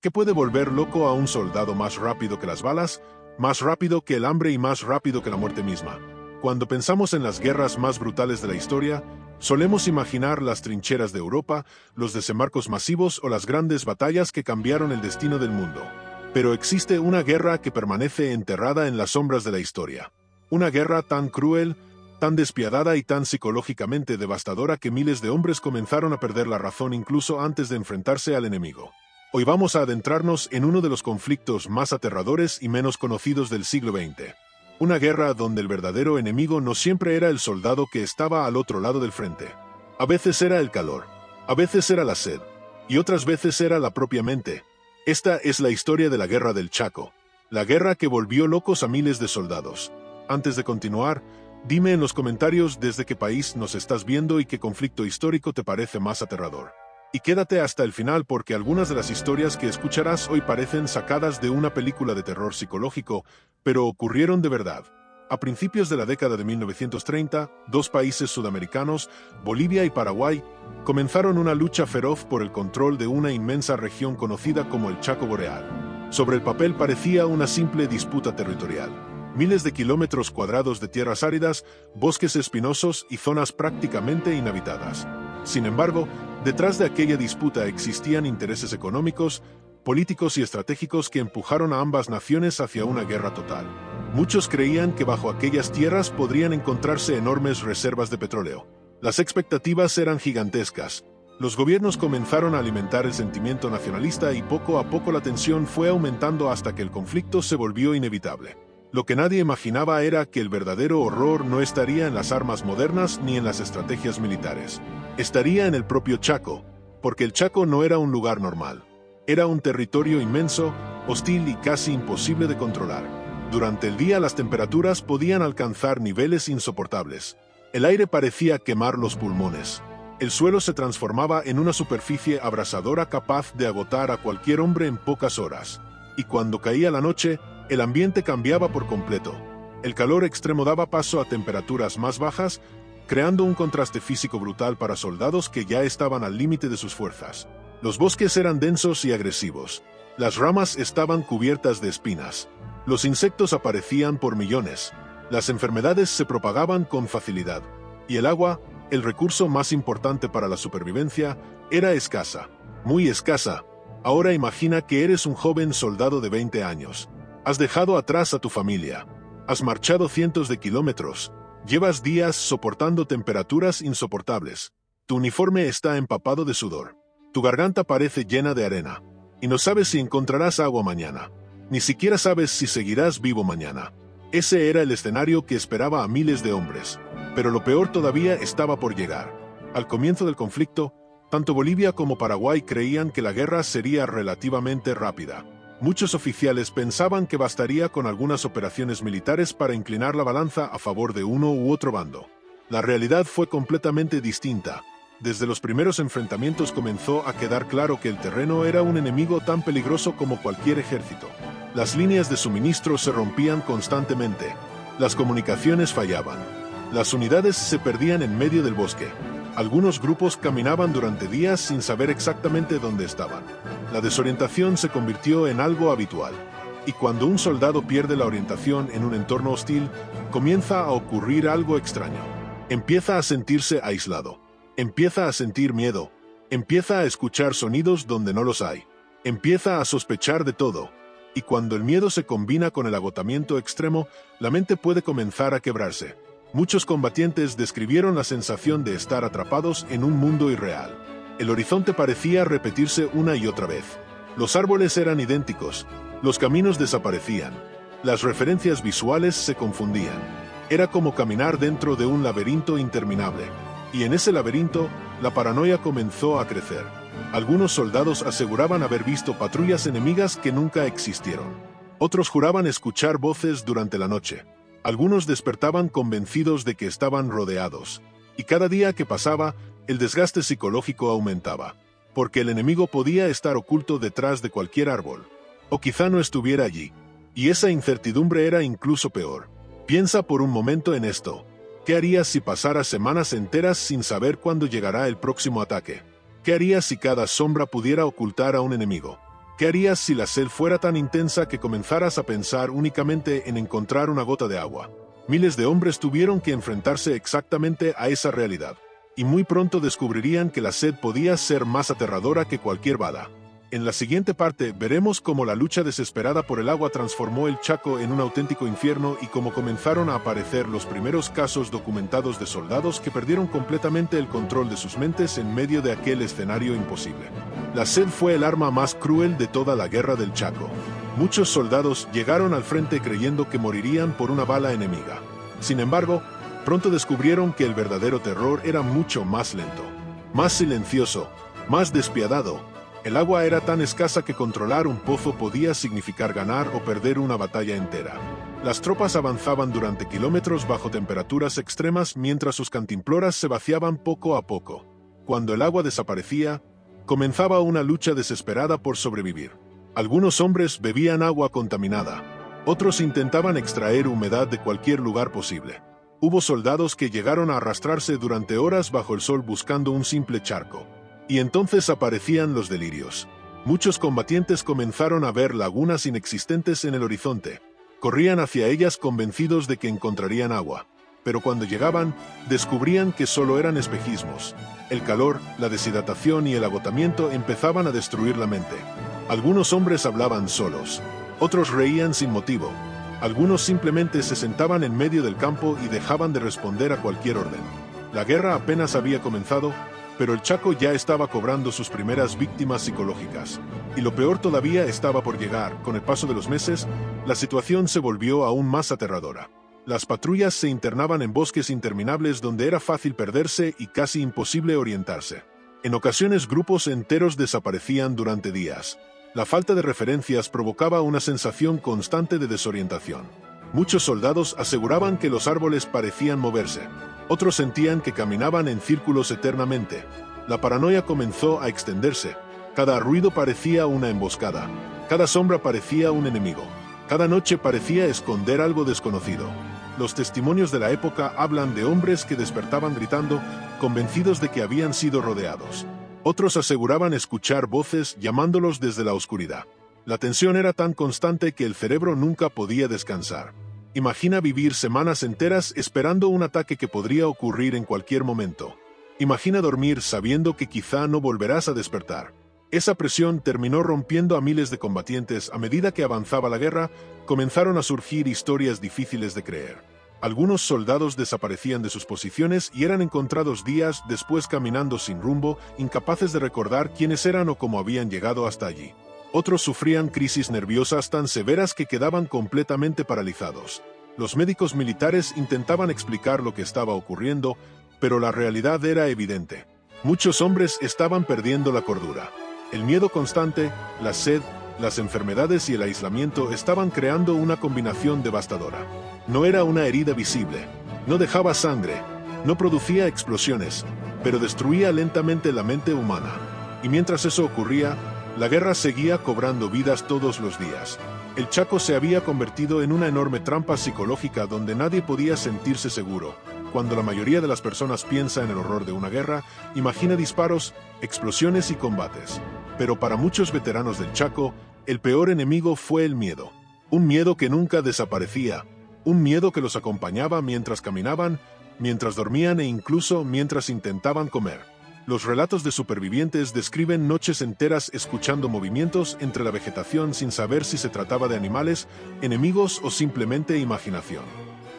¿Qué puede volver loco a un soldado más rápido que las balas, más rápido que el hambre y más rápido que la muerte misma? Cuando pensamos en las guerras más brutales de la historia, solemos imaginar las trincheras de Europa, los desembarcos masivos o las grandes batallas que cambiaron el destino del mundo. Pero existe una guerra que permanece enterrada en las sombras de la historia. Una guerra tan cruel, tan despiadada y tan psicológicamente devastadora que miles de hombres comenzaron a perder la razón incluso antes de enfrentarse al enemigo. Hoy vamos a adentrarnos en uno de los conflictos más aterradores y menos conocidos del siglo XX. Una guerra donde el verdadero enemigo no siempre era el soldado que estaba al otro lado del frente. A veces era el calor, a veces era la sed, y otras veces era la propia mente. Esta es la historia de la Guerra del Chaco, la guerra que volvió locos a miles de soldados. Antes de continuar, dime en los comentarios desde qué país nos estás viendo y qué conflicto histórico te parece más aterrador. Y quédate hasta el final porque algunas de las historias que escucharás hoy parecen sacadas de una película de terror psicológico, pero ocurrieron de verdad. A principios de la década de 1930, dos países sudamericanos, Bolivia y Paraguay, comenzaron una lucha feroz por el control de una inmensa región conocida como el Chaco Boreal. Sobre el papel parecía una simple disputa territorial. Miles de kilómetros cuadrados de tierras áridas, bosques espinosos y zonas prácticamente inhabitadas. Sin embargo, detrás de aquella disputa existían intereses económicos, políticos y estratégicos que empujaron a ambas naciones hacia una guerra total. Muchos creían que bajo aquellas tierras podrían encontrarse enormes reservas de petróleo. Las expectativas eran gigantescas. Los gobiernos comenzaron a alimentar el sentimiento nacionalista y poco a poco la tensión fue aumentando hasta que el conflicto se volvió inevitable. Lo que nadie imaginaba era que el verdadero horror no estaría en las armas modernas ni en las estrategias militares. Estaría en el propio Chaco, porque el Chaco no era un lugar normal. Era un territorio inmenso, hostil y casi imposible de controlar. Durante el día las temperaturas podían alcanzar niveles insoportables. El aire parecía quemar los pulmones. El suelo se transformaba en una superficie abrasadora capaz de agotar a cualquier hombre en pocas horas. Y cuando caía la noche, el ambiente cambiaba por completo. El calor extremo daba paso a temperaturas más bajas, creando un contraste físico brutal para soldados que ya estaban al límite de sus fuerzas. Los bosques eran densos y agresivos. Las ramas estaban cubiertas de espinas. Los insectos aparecían por millones. Las enfermedades se propagaban con facilidad. Y el agua, el recurso más importante para la supervivencia, era escasa. Muy escasa. Ahora imagina que eres un joven soldado de 20 años. Has dejado atrás a tu familia. Has marchado cientos de kilómetros. Llevas días soportando temperaturas insoportables. Tu uniforme está empapado de sudor. Tu garganta parece llena de arena. Y no sabes si encontrarás agua mañana. Ni siquiera sabes si seguirás vivo mañana. Ese era el escenario que esperaba a miles de hombres. Pero lo peor todavía estaba por llegar. Al comienzo del conflicto, tanto Bolivia como Paraguay creían que la guerra sería relativamente rápida. Muchos oficiales pensaban que bastaría con algunas operaciones militares para inclinar la balanza a favor de uno u otro bando. La realidad fue completamente distinta. Desde los primeros enfrentamientos comenzó a quedar claro que el terreno era un enemigo tan peligroso como cualquier ejército. Las líneas de suministro se rompían constantemente. Las comunicaciones fallaban. Las unidades se perdían en medio del bosque. Algunos grupos caminaban durante días sin saber exactamente dónde estaban. La desorientación se convirtió en algo habitual. Y cuando un soldado pierde la orientación en un entorno hostil, comienza a ocurrir algo extraño. Empieza a sentirse aislado. Empieza a sentir miedo. Empieza a escuchar sonidos donde no los hay. Empieza a sospechar de todo. Y cuando el miedo se combina con el agotamiento extremo, la mente puede comenzar a quebrarse. Muchos combatientes describieron la sensación de estar atrapados en un mundo irreal. El horizonte parecía repetirse una y otra vez. Los árboles eran idénticos. Los caminos desaparecían. Las referencias visuales se confundían. Era como caminar dentro de un laberinto interminable. Y en ese laberinto, la paranoia comenzó a crecer. Algunos soldados aseguraban haber visto patrullas enemigas que nunca existieron. Otros juraban escuchar voces durante la noche. Algunos despertaban convencidos de que estaban rodeados. Y cada día que pasaba, el desgaste psicológico aumentaba. Porque el enemigo podía estar oculto detrás de cualquier árbol. O quizá no estuviera allí. Y esa incertidumbre era incluso peor. Piensa por un momento en esto. ¿Qué harías si pasaras semanas enteras sin saber cuándo llegará el próximo ataque? ¿Qué harías si cada sombra pudiera ocultar a un enemigo? ¿Qué harías si la sed fuera tan intensa que comenzaras a pensar únicamente en encontrar una gota de agua? Miles de hombres tuvieron que enfrentarse exactamente a esa realidad, y muy pronto descubrirían que la sed podía ser más aterradora que cualquier bala. En la siguiente parte veremos cómo la lucha desesperada por el agua transformó el Chaco en un auténtico infierno y cómo comenzaron a aparecer los primeros casos documentados de soldados que perdieron completamente el control de sus mentes en medio de aquel escenario imposible. La sed fue el arma más cruel de toda la guerra del Chaco. Muchos soldados llegaron al frente creyendo que morirían por una bala enemiga. Sin embargo, pronto descubrieron que el verdadero terror era mucho más lento, más silencioso, más despiadado. El agua era tan escasa que controlar un pozo podía significar ganar o perder una batalla entera. Las tropas avanzaban durante kilómetros bajo temperaturas extremas mientras sus cantimploras se vaciaban poco a poco. Cuando el agua desaparecía, comenzaba una lucha desesperada por sobrevivir. Algunos hombres bebían agua contaminada. Otros intentaban extraer humedad de cualquier lugar posible. Hubo soldados que llegaron a arrastrarse durante horas bajo el sol buscando un simple charco. Y entonces aparecían los delirios. Muchos combatientes comenzaron a ver lagunas inexistentes en el horizonte. Corrían hacia ellas convencidos de que encontrarían agua. Pero cuando llegaban, descubrían que solo eran espejismos. El calor, la deshidratación y el agotamiento empezaban a destruir la mente. Algunos hombres hablaban solos. Otros reían sin motivo. Algunos simplemente se sentaban en medio del campo y dejaban de responder a cualquier orden. La guerra apenas había comenzado, pero el Chaco ya estaba cobrando sus primeras víctimas psicológicas. Y lo peor todavía estaba por llegar. Con el paso de los meses, la situación se volvió aún más aterradora. Las patrullas se internaban en bosques interminables donde era fácil perderse y casi imposible orientarse. En ocasiones grupos enteros desaparecían durante días. La falta de referencias provocaba una sensación constante de desorientación. Muchos soldados aseguraban que los árboles parecían moverse. Otros sentían que caminaban en círculos eternamente. La paranoia comenzó a extenderse. Cada ruido parecía una emboscada. Cada sombra parecía un enemigo. Cada noche parecía esconder algo desconocido. Los testimonios de la época hablan de hombres que despertaban gritando, convencidos de que habían sido rodeados. Otros aseguraban escuchar voces llamándolos desde la oscuridad. La tensión era tan constante que el cerebro nunca podía descansar. Imagina vivir semanas enteras esperando un ataque que podría ocurrir en cualquier momento. Imagina dormir sabiendo que quizá no volverás a despertar. Esa presión terminó rompiendo a miles de combatientes. A medida que avanzaba la guerra, comenzaron a surgir historias difíciles de creer. Algunos soldados desaparecían de sus posiciones y eran encontrados días después caminando sin rumbo, incapaces de recordar quiénes eran o cómo habían llegado hasta allí. Otros sufrían crisis nerviosas tan severas que quedaban completamente paralizados. Los médicos militares intentaban explicar lo que estaba ocurriendo, pero la realidad era evidente. Muchos hombres estaban perdiendo la cordura. El miedo constante, la sed, las enfermedades y el aislamiento estaban creando una combinación devastadora. No era una herida visible, no dejaba sangre, no producía explosiones, pero destruía lentamente la mente humana. Y mientras eso ocurría, la guerra seguía cobrando vidas todos los días. El Chaco se había convertido en una enorme trampa psicológica donde nadie podía sentirse seguro. Cuando la mayoría de las personas piensa en el horror de una guerra, imagina disparos, explosiones y combates. Pero para muchos veteranos del Chaco, el peor enemigo fue el miedo. Un miedo que nunca desaparecía. Un miedo que los acompañaba mientras caminaban, mientras dormían e incluso mientras intentaban comer. Los relatos de supervivientes describen noches enteras escuchando movimientos entre la vegetación sin saber si se trataba de animales, enemigos o simplemente imaginación.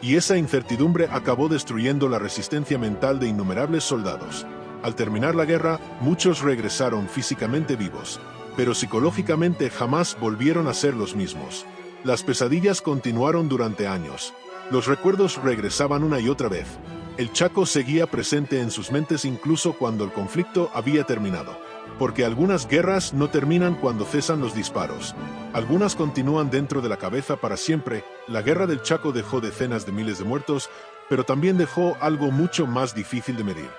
Y esa incertidumbre acabó destruyendo la resistencia mental de innumerables soldados. Al terminar la guerra, muchos regresaron físicamente vivos, pero psicológicamente jamás volvieron a ser los mismos. Las pesadillas continuaron durante años. Los recuerdos regresaban una y otra vez. El Chaco seguía presente en sus mentes incluso cuando el conflicto había terminado. Porque algunas guerras no terminan cuando cesan los disparos. Algunas continúan dentro de la cabeza para siempre. La guerra del Chaco dejó decenas de miles de muertos, pero también dejó algo mucho más difícil de medir.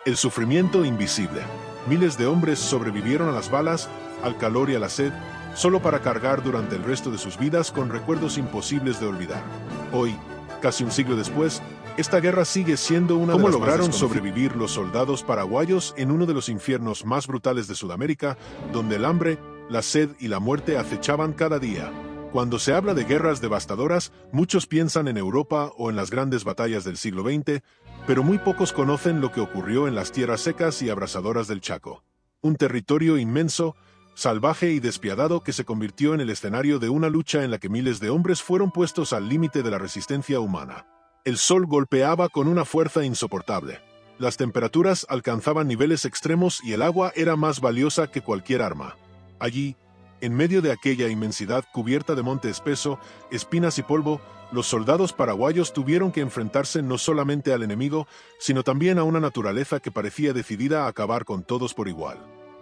El sufrimiento invisible. Miles de hombres sobrevivieron a las balas, al calor y a la sed, solo para cargar durante el resto de sus vidas con recuerdos imposibles de olvidar. Hoy, casi un siglo después, esta guerra sigue siendo una de las más desconocidas. ¿Cómo lograron sobrevivir los soldados paraguayos en uno de los infiernos más brutales de Sudamérica, donde el hambre, La sed y la muerte acechaban cada día. Cuando se habla de guerras devastadoras, muchos piensan en Europa o en las grandes batallas del siglo XX, pero muy pocos conocen lo que ocurrió en las tierras secas y abrasadoras del Chaco. Un territorio inmenso, salvaje y despiadado que se convirtió en el escenario de una lucha en la que miles de hombres fueron puestos al límite de la resistencia humana. El sol golpeaba con una fuerza insoportable. Las temperaturas alcanzaban niveles extremos y el agua era más valiosa que cualquier arma. Allí, en medio de aquella inmensidad cubierta de monte espeso, espinas y polvo, los soldados paraguayos tuvieron que enfrentarse no solamente al enemigo, sino también a una naturaleza que parecía decidida a acabar con todos por igual.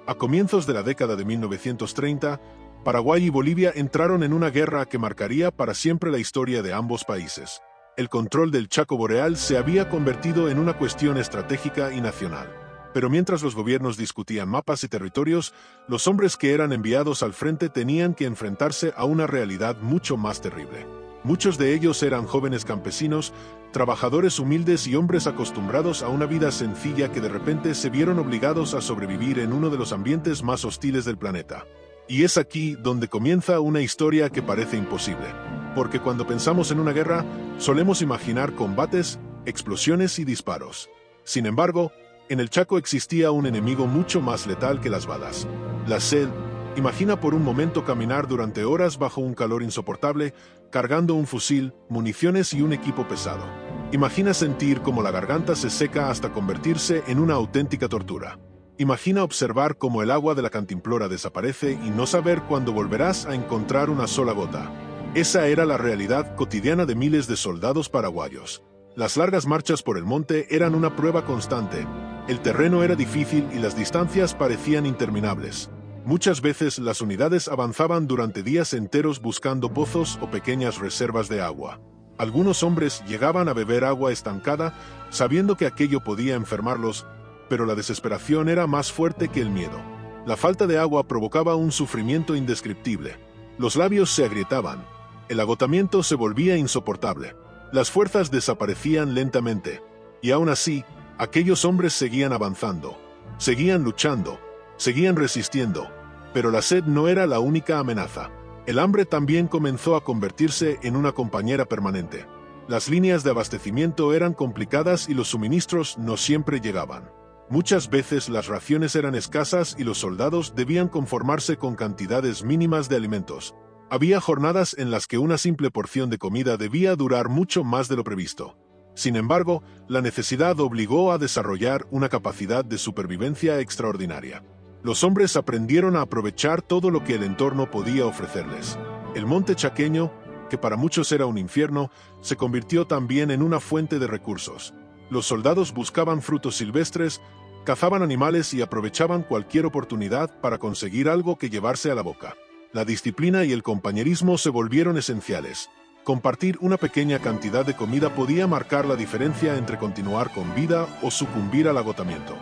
A comienzos de la década de 1930, Paraguay y Bolivia entraron en una guerra que marcaría para siempre la historia de ambos países. El control del Chaco Boreal se había convertido en una cuestión estratégica y nacional. Pero mientras los gobiernos discutían mapas y territorios, los hombres que eran enviados al frente tenían que enfrentarse a una realidad mucho más terrible. Muchos de ellos eran jóvenes campesinos, trabajadores humildes y hombres acostumbrados a una vida sencilla que de repente se vieron obligados a sobrevivir en uno de los ambientes más hostiles del planeta. Y es aquí donde comienza una historia que parece imposible, porque cuando pensamos en una guerra, solemos imaginar combates, explosiones y disparos. Sin embargo, en el Chaco existía un enemigo mucho más letal que las balas: la sed. Imagina por un momento caminar durante horas bajo un calor insoportable, cargando un fusil, municiones y un equipo pesado. Imagina sentir cómo la garganta se seca hasta convertirse en una auténtica tortura. Imagina observar cómo el agua de la cantimplora desaparece y no saber cuándo volverás a encontrar una sola gota. Esa era la realidad cotidiana de miles de soldados paraguayos. Las largas marchas por el monte eran una prueba constante. El terreno era difícil y las distancias parecían interminables. Muchas veces las unidades avanzaban durante días enteros buscando pozos o pequeñas reservas de agua. Algunos hombres llegaban a beber agua estancada, sabiendo que aquello podía enfermarlos, pero la desesperación era más fuerte que el miedo. La falta de agua provocaba un sufrimiento indescriptible. Los labios se agrietaban. El agotamiento se volvía insoportable. Las fuerzas desaparecían lentamente. Y aún así, aquellos hombres seguían avanzando. Seguían luchando. Seguían resistiendo, pero la sed no era la única amenaza. El hambre también comenzó a convertirse en una compañera permanente. Las líneas de abastecimiento eran complicadas y los suministros no siempre llegaban. Muchas veces las raciones eran escasas y los soldados debían conformarse con cantidades mínimas de alimentos. Había jornadas en las que una simple porción de comida debía durar mucho más de lo previsto. Sin embargo, la necesidad obligó a desarrollar una capacidad de supervivencia extraordinaria. Los hombres aprendieron a aprovechar todo lo que el entorno podía ofrecerles. El monte chaqueño, que para muchos era un infierno, se convirtió también en una fuente de recursos. Los soldados buscaban frutos silvestres, cazaban animales y aprovechaban cualquier oportunidad para conseguir algo que llevarse a la boca. La disciplina y el compañerismo se volvieron esenciales. Compartir una pequeña cantidad de comida podía marcar la diferencia entre continuar con vida o sucumbir al agotamiento.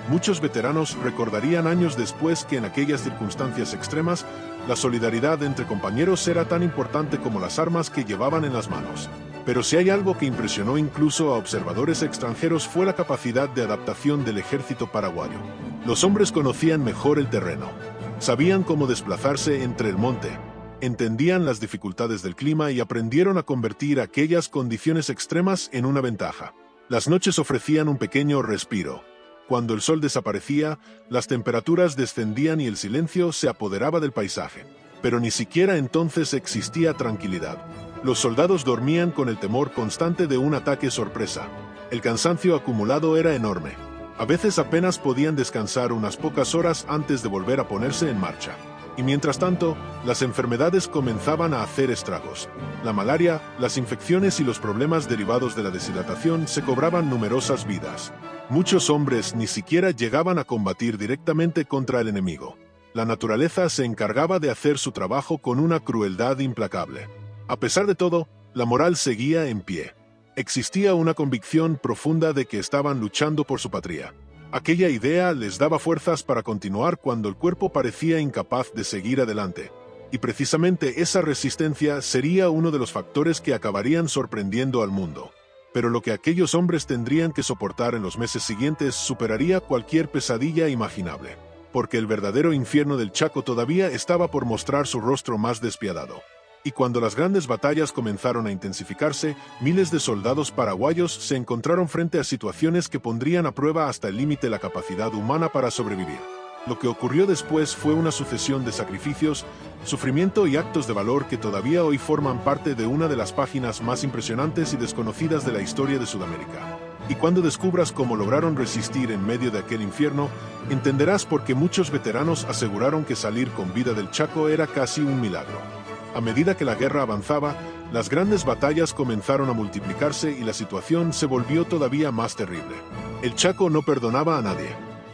Muchos veteranos recordarían años después que en aquellas circunstancias extremas, la solidaridad entre compañeros era tan importante como las armas que llevaban en las manos. Pero si hay algo que impresionó incluso a observadores extranjeros fue la capacidad de adaptación del ejército paraguayo. Los hombres conocían mejor el terreno. Sabían cómo desplazarse entre el monte. Entendían las dificultades del clima y aprendieron a convertir aquellas condiciones extremas en una ventaja. Las noches ofrecían un pequeño respiro. Cuando el sol desaparecía, las temperaturas descendían y el silencio se apoderaba del paisaje. Pero ni siquiera entonces existía tranquilidad. Los soldados dormían con el temor constante de un ataque sorpresa. El cansancio acumulado era enorme. A veces apenas podían descansar unas pocas horas antes de volver a ponerse en marcha. Y mientras tanto, las enfermedades comenzaban a hacer estragos. La malaria, las infecciones y los problemas derivados de la deshidratación se cobraban numerosas vidas. Muchos hombres ni siquiera llegaban a combatir directamente contra el enemigo. La naturaleza se encargaba de hacer su trabajo con una crueldad implacable. A pesar de todo, la moral seguía en pie. Existía una convicción profunda de que estaban luchando por su patria. Aquella idea les daba fuerzas para continuar cuando el cuerpo parecía incapaz de seguir adelante. Y precisamente esa resistencia sería uno de los factores que acabarían sorprendiendo al mundo. Pero lo que aquellos hombres tendrían que soportar en los meses siguientes superaría cualquier pesadilla imaginable. porque el verdadero infierno del Chaco todavía estaba por mostrar su rostro más despiadado. Y cuando las grandes batallas comenzaron a intensificarse, miles de soldados paraguayos se encontraron frente a situaciones que pondrían a prueba hasta el límite la capacidad humana para sobrevivir. Lo que ocurrió después fue una sucesión de sacrificios, sufrimiento y actos de valor que todavía hoy forman parte de una de las páginas más impresionantes y desconocidas de la historia de Sudamérica. Y cuando descubras cómo lograron resistir en medio de aquel infierno, entenderás por qué muchos veteranos aseguraron que salir con vida del Chaco era casi un milagro. A medida que la guerra avanzaba, las grandes batallas comenzaron a multiplicarse y la situación se volvió todavía más terrible. El Chaco no perdonaba a nadie.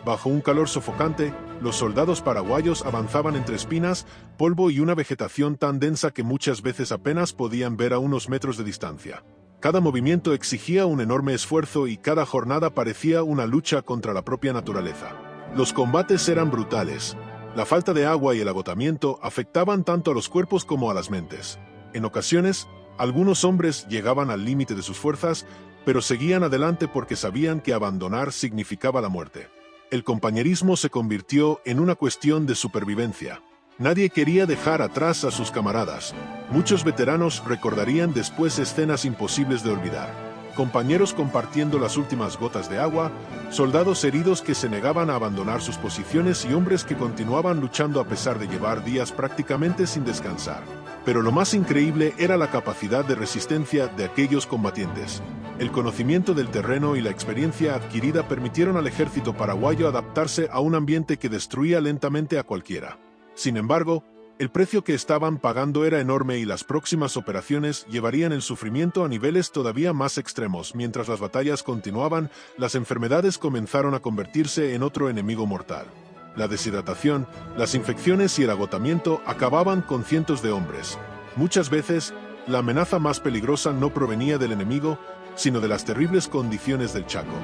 Bajo un calor sofocante, los soldados paraguayos avanzaban entre espinas, polvo y una vegetación tan densa que muchas veces apenas podían ver a unos metros de distancia. Cada movimiento exigía un enorme esfuerzo y cada jornada parecía una lucha contra la propia naturaleza. Los combates eran brutales. La falta de agua y el agotamiento afectaban tanto a los cuerpos como a las mentes. En ocasiones, algunos hombres llegaban al límite de sus fuerzas, pero seguían adelante porque sabían que abandonar significaba la muerte. El compañerismo se convirtió en una cuestión de supervivencia. Nadie quería dejar atrás a sus camaradas. Muchos veteranos recordarían después escenas imposibles de olvidar. Compañeros compartiendo las últimas gotas de agua, soldados heridos que se negaban a abandonar sus posiciones y hombres que continuaban luchando a pesar de llevar días prácticamente sin descansar. Pero lo más increíble era la capacidad de resistencia de aquellos combatientes. El conocimiento del terreno y la experiencia adquirida permitieron al ejército paraguayo adaptarse a un ambiente que destruía lentamente a cualquiera. Sin embargo, el precio que estaban pagando era enorme y las próximas operaciones llevarían el sufrimiento a niveles todavía más extremos. Mientras las batallas continuaban, las enfermedades comenzaron a convertirse en otro enemigo mortal. La deshidratación, las infecciones y el agotamiento acababan con cientos de hombres. Muchas veces, la amenaza más peligrosa no provenía del enemigo, sino de las terribles condiciones del Chaco.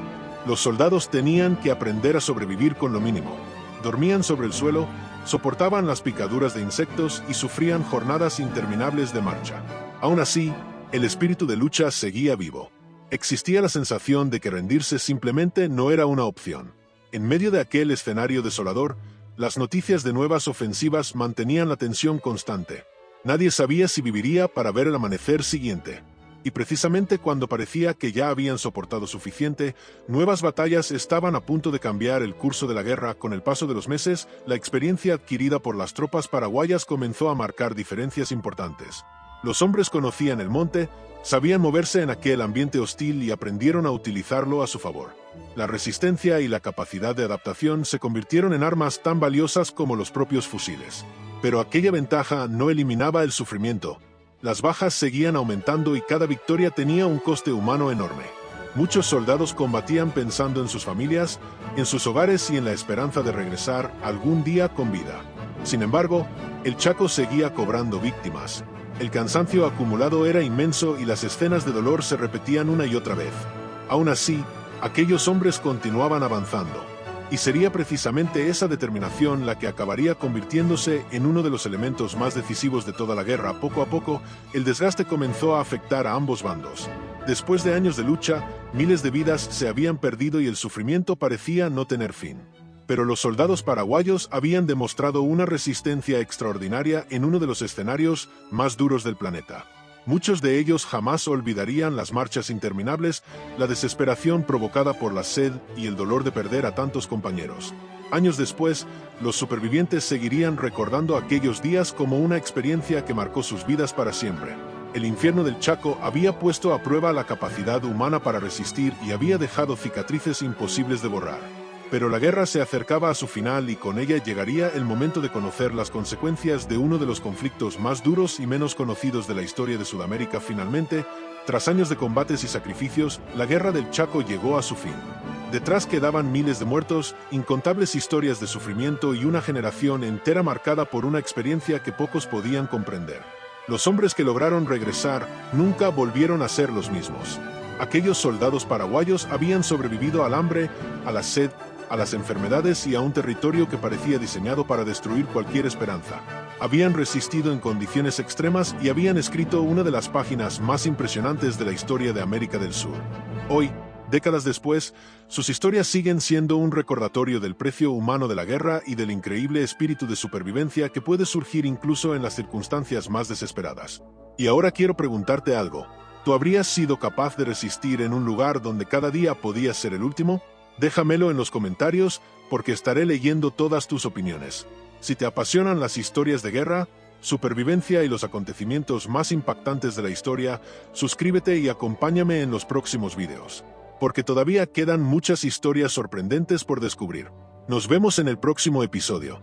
Los soldados tenían que aprender a sobrevivir con lo mínimo. Dormían sobre el suelo, soportaban las picaduras de insectos y sufrían jornadas interminables de marcha. Aún así, el espíritu de lucha seguía vivo. Existía la sensación de que rendirse simplemente no era una opción. En medio de aquel escenario desolador, las noticias de nuevas ofensivas mantenían la tensión constante. Nadie sabía si viviría para ver el amanecer siguiente. Y precisamente cuando parecía que ya habían soportado suficiente, nuevas batallas estaban a punto de cambiar el curso de la guerra. Con el paso de los meses, la experiencia adquirida por las tropas paraguayas comenzó a marcar diferencias importantes. Los hombres conocían el monte, sabían moverse en aquel ambiente hostil y aprendieron a utilizarlo a su favor. La resistencia y la capacidad de adaptación se convirtieron en armas tan valiosas como los propios fusiles. Pero aquella ventaja no eliminaba el sufrimiento. Las bajas seguían aumentando y cada victoria tenía un coste humano enorme. Muchos soldados combatían pensando en sus familias, en sus hogares y en la esperanza de regresar algún día con vida. Sin embargo, el Chaco seguía cobrando víctimas. El cansancio acumulado era inmenso y las escenas de dolor se repetían una y otra vez. Aún así, aquellos hombres continuaban avanzando. Y sería precisamente esa determinación la que acabaría convirtiéndose en uno de los elementos más decisivos de toda la guerra. Poco a poco, el desgaste comenzó a afectar a ambos bandos. Después de años de lucha, miles de vidas se habían perdido y el sufrimiento parecía no tener fin. Pero los soldados paraguayos habían demostrado una resistencia extraordinaria en uno de los escenarios más duros del planeta. Muchos de ellos jamás olvidarían las marchas interminables, la desesperación provocada por la sed y el dolor de perder a tantos compañeros. Años después, los supervivientes seguirían recordando aquellos días como una experiencia que marcó sus vidas para siempre. El infierno del Chaco había puesto a prueba la capacidad humana para resistir y había dejado cicatrices imposibles de borrar. Pero la guerra se acercaba a su final y con ella llegaría el momento de conocer las consecuencias de uno de los conflictos más duros y menos conocidos de la historia de Sudamérica. Finalmente, tras años de combates y sacrificios, la guerra del Chaco llegó a su fin. Detrás quedaban miles de muertos, incontables historias de sufrimiento y una generación entera marcada por una experiencia que pocos podían comprender. Los hombres que lograron regresar nunca volvieron a ser los mismos. Aquellos soldados paraguayos habían sobrevivido al hambre, a la sed, a las enfermedades y a un territorio que parecía diseñado para destruir cualquier esperanza. Habían resistido en condiciones extremas y habían escrito una de las páginas más impresionantes de la historia de América del Sur. Hoy, Décadas después, sus historias siguen siendo un recordatorio del precio humano de la guerra y del increíble espíritu de supervivencia que puede surgir incluso en las circunstancias más desesperadas. Y ahora quiero preguntarte algo. ¿Tú habrías sido capaz de resistir en un lugar donde cada día podías ser el último? Déjamelo en los comentarios, porque estaré leyendo todas tus opiniones. Si te apasionan las historias de guerra, supervivencia y los acontecimientos más impactantes de la historia, suscríbete y acompáñame en los próximos videos, porque todavía quedan muchas historias sorprendentes por descubrir. Nos vemos en el próximo episodio.